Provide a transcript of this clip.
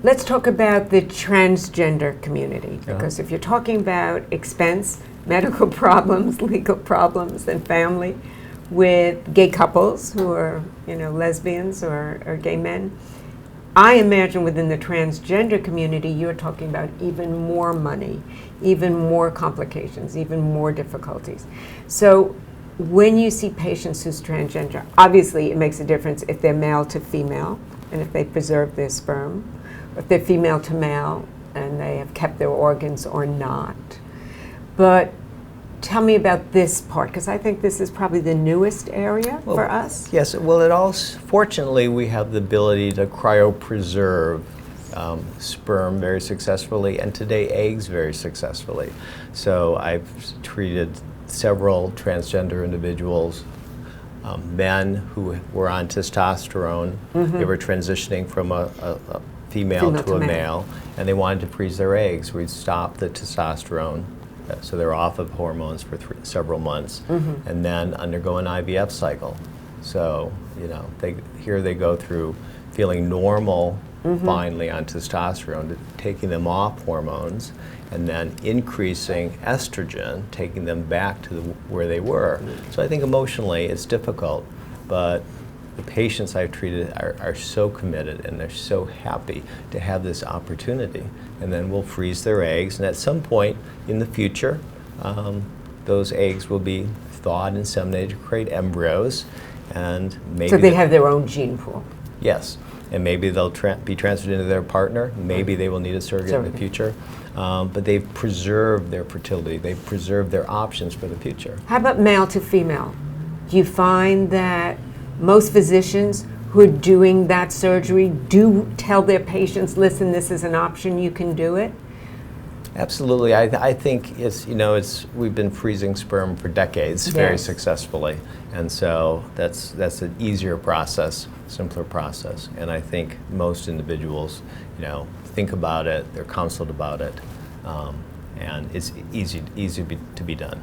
let's talk about the transgender community, because if you're talking about expense, medical problems, legal problems, and family with gay couples who are, lesbians or gay men, I imagine within the transgender community, you're talking about even more money, even more complications, even more difficulties. So when you see patients who's transgender, obviously it makes a difference if they're male to female and if they preserve their sperm, or if they're female to male and they have kept their organs or not. But tell me about this part, because I think this is probably the newest area for us. Yes, well, fortunately, we have the ability to cryopreserve sperm very successfully, and today eggs very successfully. So I've treated several transgender individuals, men who were on testosterone. They were transitioning from a female to a male, and they wanted to freeze their eggs. We'd stop the testosterone, so they're off of hormones for several months, and then undergo an IVF cycle. So, they go through feeling normal finally on testosterone, to taking them off hormones, and then increasing estrogen, taking them back to where they were. So I think emotionally it's difficult, but the patients I've treated are so committed and they're so happy to have this opportunity. And then we'll freeze their eggs, and at some point in the future, those eggs will be thawed, inseminated to create embryos, and maybe so they have their own gene pool. Yes, and maybe they'll be transferred into their partner. Maybe they will need a surrogate in the future. But they've preserved their fertility. They've preserved their options for the future. How about male to female? Do you find that most physicians who are doing that surgery do tell their patients, listen, this is an option, you can do it? Absolutely. I think we've been freezing sperm for decades very successfully, and so that's an easier process, simpler process, and I think most individuals think about it, they're counseled about it, and it's easy to be done.